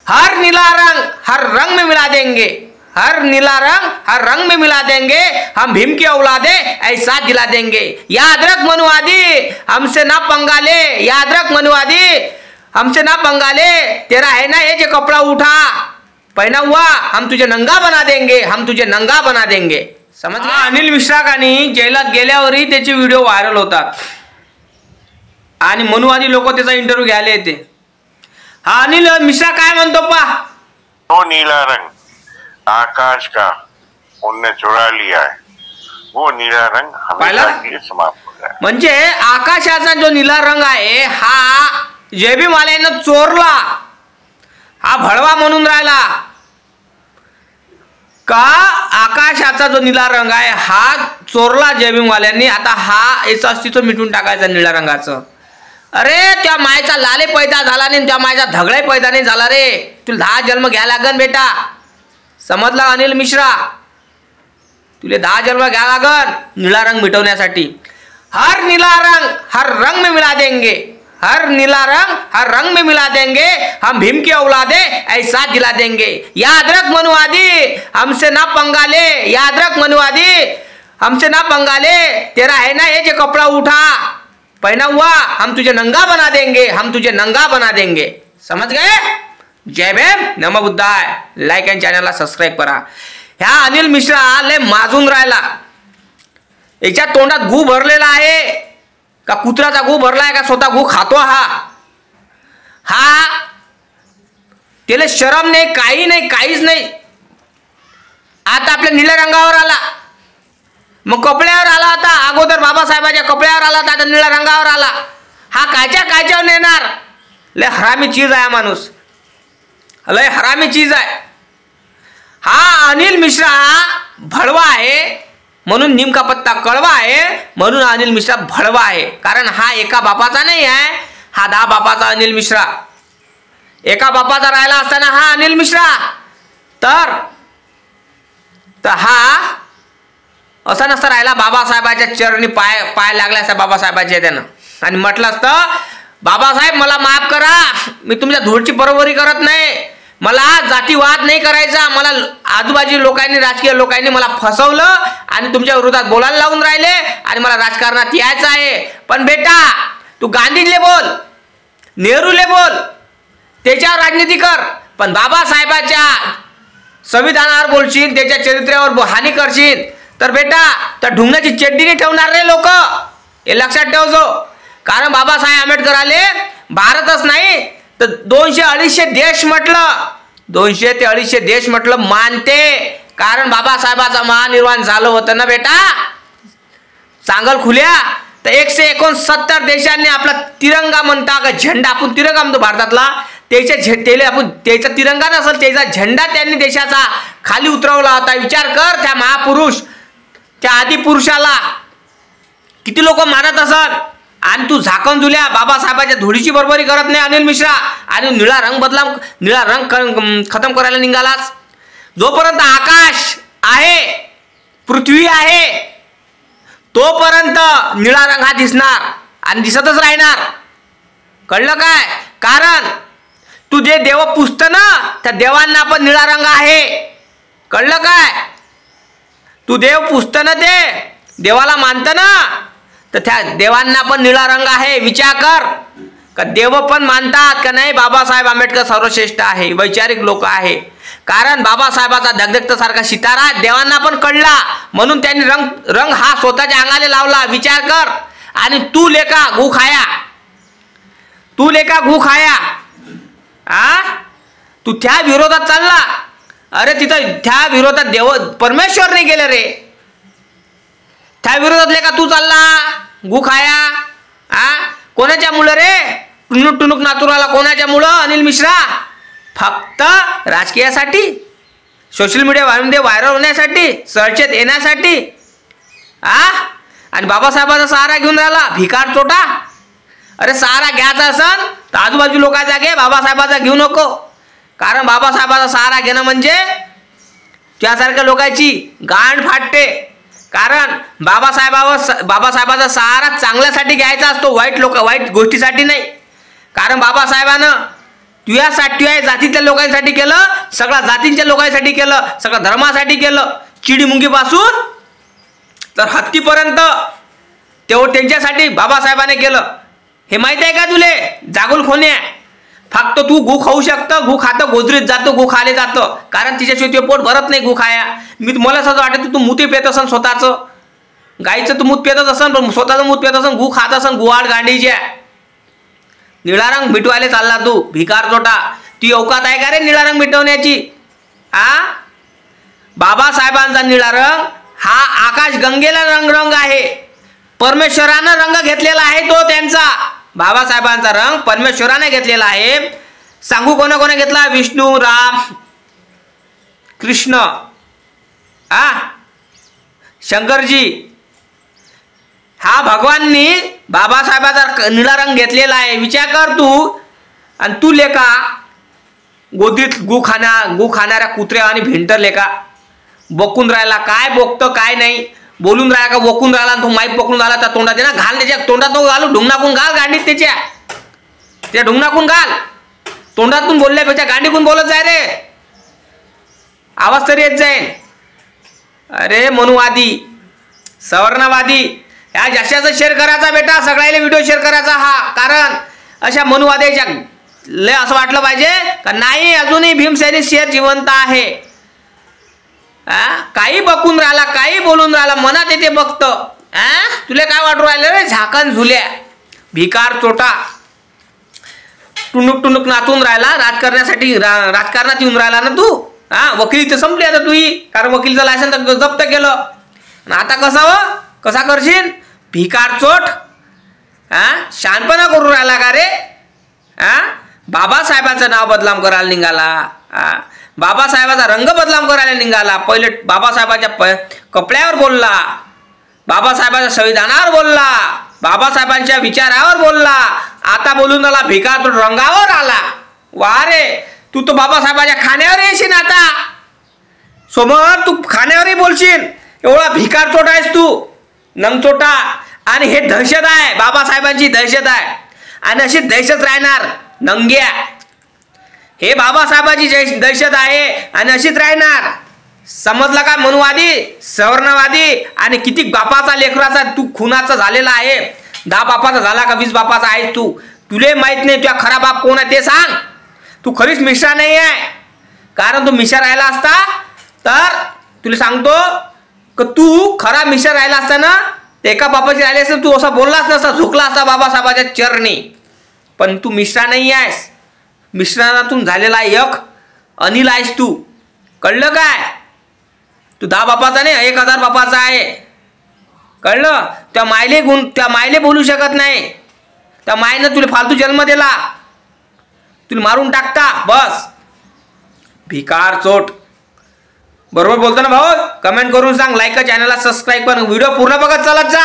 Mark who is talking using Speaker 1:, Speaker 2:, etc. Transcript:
Speaker 1: हर नीला रंग हर रंग में मिला देंगे, हर नीला रंग हर रंग में मिला देंगे, हम भीम की औलादे ऐसा दिला देंगे। याद रख मनुवादी हमसे ना पंगा ले, याद रख मनुवादी हमसे ना पंगा ले, तेरा है ना ये जो कपड़ा उठा पहना हुआ, हम तुझे नंगा बना देंगे, हम तुझे नंगा बना देंगे। समझ गया? अनिल मिश्रा कानी जेलात गेल्यावरही त्याचे व्हिडिओ व्हायरल होतात आणि मनुवादी लोक त्याचा इंटरव्ह्यू घ्यायला येते। हा अनिल मिश्रा काय म्हणतो पा,
Speaker 2: वो नीला रंग आकाश का उनने चुरा लिया है, वो नीला रंग हमेशा के लिए समाप्त हो गया।
Speaker 1: म्हणजे आकाशाचा जो नीला रंग आहे हा जेबीवाल्यानं चोरला, हा भडवा म्हणून राहिला का आकाशाचा जो नीला रंग आहे हा चोरला जेबीवाल्यांनी, आता हा याचं अस्तित्व मिटून टाकायचं निळ्या रंगाचं। अरे त्या मायचा लाले पैदा झाला नाही, त्या मायचा धगळे पैदा नाही झाला रे, तुला 10 जन्म घ्या लागन बेटा। समजला अनिल मिश्रा, तुले 10 जन्म घ्या लागन निळा रंग मिटवण्यासाठी। हर नीला रंग हर रंग में मिला देंगे, हर नीला रंग हर रंग में मिला देंगे, हम भीम की औलादे ऐसा दिला देंगे। याद रख मनुवादी हमसे ना पंगा ले, याद रख मनुवादी हमसे ना पंगा ले, तेरा है ना ये जो कपड़ा उठा पहना हुआ, हम तुझे नंगा बना देंगे, हम तुझे नंगा बना देंगे। समझ गए? जय भीम, नमः बुद्धाय। लाईक आणि चॅनलला सबस्क्राईब करा। ह्या अनिल मिश्रा लय माजून राहिला, याच्या तोंडात गू भरलेला आहे का कुत्राचा गू भरलाय का स्वतः गू खातो हा त्याला शरम नाही, काही नाही, काहीच नाही। आता आपल्या निळ्या रंगावर आला, मग कपड्यावर आला होता अगोदर, बाबासाहेबाच्या कपड्यावर आला होता, आता निळ्या रंगावर आला। हा कायच्यावर नेणार? लय हरामी चीज आहे माणूस, लय हरामी चीज आहे हा अनिल मिश्रा। भडवा आहे म्हणून नीम का पत्ता कळवा आहे, म्हणून अनिल मिश्रा भडवा आहे। कारण हा एका बापाचा नाही आहे, हा 10 बापाचा अनिल मिश्रा। एका बापाचा राहिला असताना हा अनिल मिश्रा तर हा असा नसता राहिला, बाबासाहेबाच्या चरणी पाय लागले असता बाबासाहेबाचे त्यानं, आणि म्हटलं असतं बाबासाहेब मला माफ करा, मी तुमच्या धूळची बरोबरी करत नाही, मला जातीवाद नाही करायचा, मला आजूबाजू लोकांनी राजकीय लोकांनी मला फसवलं आणि तुमच्या विरोधात बोलायला लावून राहिले आणि मला राजकारणात यायचं आहे। पण बेटा तू गांधीले बोल, नेहरूले बोल, त्याच्यावर राजनीती कर, पण बाबासाहेबाच्या संविधानावर बोलशील, त्याच्या चरित्र्यावर हानी करशील तर बेटा त्या ढुंगाची चड्डी नाही ठेवणार रे लोक, हे लक्षात ठेवजो। कारण बाबासाहेब आंबेडकर आले भारतच नाही तर 200-250 देश म्हटलं, 200 ते 250 देश म्हटलं मानते, कारण बाबासाहेबाचा महानिर्वाण झालं होतं ना बेटा चांगल खुल्या। तर 169 देशांनी आपला तिरंगा म्हणता का झेंडा, आपण तिरंगा म्हणतो भारतातला, त्याचा तिरंगा नसेल त्याचा झेंडा त्यांनी देशाचा खाली उतरवला होता। विचार कर, त्या महापुरुष त्या आदिपुरुषाला किती लोक मानत असत, आणि तू झाकण झुल्या बाबासाहेबाच्या धुळीची बरोबरी करत नाही अनिल मिश्रा, आणि निळा रंग खतम करायला निघालास। जोपर्यंत आकाश आहे पृथ्वी आहे तोपर्यंत निळा रंग हा दिसणार आणि दिसतच राहणार, कळलं काय? कारण तू जे देव पुजत ना त्या देवांना पण निळा रंग आहे, कळलं काय? तू देव पुजत ना ते देवाला मानत ना तर त्या देवांना पण निळा रंग आहे। विचार कर का देव पण मानतात का नाही बाबासाहेब आंबेडकर सर्वश्रेष्ठ आहे, वैचारिक लोक आहे। कारण बाबासाहेबाचा धगधगता सारखा सितारा देवांना पण कळला, म्हणून त्यांनी रंग हा स्वतःच्या अंगाला लावला। विचार कर, आणि तू लेका गू खाया तू त्या विरोधात चालला। अरे तिथं त्या विरोधात देव परमेश्वर नाही गेले रे, त्या विरोधात लेका तू चालला गू खाया। कोणाच्या मुळे रे? टुनुक नातुराला कोणाच्या मुळे अनिल मिश्रा? फक्त राजकीयासाठी, सोशल मीडियामध्ये व्हायरल होण्यासाठी, चर्चेत येण्यासाठी आणि बाबासाहेबाचा सहारा घेऊन राहिला भिकार चोटा। अरे सहारा घ्यायचा असन तर आजूबाजू लोकांचा घे, बाबासाहेबाचा घेऊ नको, कारण बाबासाहेबाचा सहारा घेणं म्हणजे त्यासारख्या लोकांची गांड फाटते। कारण बाबासाहेबाचा सहारा चांगल्यासाठी घ्यायचा असतो, वाईट गोष्टीसाठी नाही। कारण बाबासाहेबानं तुझ्या जातीतल्या लोकांसाठी केलं, सगळ्या जातींच्या लोकांसाठी केलं, सगळ्या धर्मासाठी केलं, चिडी मुंगीपासून तर हत्तीपर्यंत तेवढं त्यांच्यासाठी बाबासाहेबांनी केलं. हे माहिती आहे का तुले? जागोल खोन्या. फक्त तू गु खाऊ शकतं, गु खातं गोजरीत जातं, गु खाले जातं, कारण तिच्याशिवाय तुझे पोट भरत नाही गु खाया. मला असं वाटतं तू मुती पेत असन स्वतःचं, गाईचं तू मूत पेतच असन, पण स्वतःचं मूत पेत असन, गु खात असन गुवाड गांडीच्या. निळा रंग मिटवायला चालला तू भिकार चोटा. ती अवकात आहे का रे निळा रंग मिटवण्याची? बाबासाहेबांचा निळा रंग हा आकाश गंगेला रंग आहे. परमेश्वरानं रंग घेतलेला आहे तो त्यांचा. बाबासाहेबांचा रंग परमेश्वराने घेतलेला आहे. सांगू कोणा कोणा घेतला? विष्णू, राम, कृष्ण, शंकरजी. हा भगवाननी बाबासाहेबाचा निळा रंग घेतलेला आहे. विचार कर तू. आणि तू लेका गोदीत गु खाणाऱ्या कुत्र्या आणि भिंटर लेका बकून राहिला. काय बोकतं काय नाही, बोलून राहिला का वकून राहिला. तो माईक पकडून राहिला त्या तोंडात ना, घाल त्याच्या तोंडात नको घालू, ढुंगणाकून घाल गांडीत त्या ढुंगणाकून घाल. तोंडातून बोलल्यापेक्षा गांडीकून बोलत जाय रे, आवाज तरी येत जाईल. अरे मनुवादी, सवर्णवादी, ह्या जशाचं शेअर करायचा बेटा, सगळ्याला व्हिडिओ शेअर करायचा. कारण अशा मनुवाद्याच्या लय असं वाटलं पाहिजे का नाही अजूनही भीमसेनी शेअर जिवंत आहे. काही बकून राहिला, काही बोलून राहिला, मनात येते बघतं. तुला काय वाटू राहिलं रे? झाकण झुल्या भिकार चोटा. टुनुक नाचून राहिला राजकारणासाठी, राजकारणात येऊन राहिला ना तू. वकिली तर संपली आता तुही, कारण वकिलीचं लायसन्स जप्त केलं. आता कसा करशील? भिकार चोट. शहाणपणा करून राहिला का रे? बाबासाहेबांचं नाव बदनाम करायला निघाला, बाबासाहेबाचा रंग बदनाम करायला निघाला. पहिले बाबासाहेबांच्या कपड्यावर बोलला, बाबासाहेबांच्या संविधानावर बोलला, बाबासाहेबांच्या विचारावर बोलला. आता बोलून आला भिकार चोट रंगावर आला. वा रे, तू तर बाबासाहेबांच्या खाण्यावर येशील आता. समोर तू खाण्यावरही बोलशील. एवढा भिकार चोट आहेस तू, नंगचोटा. आणि हे दहशत आहे, बाबासाहेबांची दहशत आहे. आणि अशी दहशत राहणार नंग्या. हे बाबासाहेबांची दहशत आहे आणि अशीच राहणार. समजला का? मनुवादी, सवर्णवादी आणि किती बापाचा लेकराचा तू खुनाचा झालेला आहे. 10 बापाचा झाला का 20 बापाचा आहेस तू? तुले माहित नाही तुझा खरा बाप कोण आहे ते सांग. तू खरीच मिश्रा नाही आहे. कारण तू मिश्रा राहिला असता तर तुला सांगतो की तू खरा मिश्रा राहिला असता ना, एका बापाची राहिली असता तू असा बोललाच नसता, झुकला असता बाबासाहेबाच्या चरणी. पण तू मिश्रा नाही आहेस. मिश्रणातून झालेला एक अनिल आहेस तू. कळलं काय? तू 10 बापाचा नाही, 1000 बापाचा आहे. कळलं? त्या मायले बोलू शकत नाही. त्या मायनं तुला फालतू जन्म दिला, तुला मारून टाकता बस. भिकार चोट. बरोबर बोलतो ना भाऊ? कमेंट करून सांग. लाईक चॅनलला सबस्क्राईब कर. व्हिडिओ पूर्ण बघत चालत जा.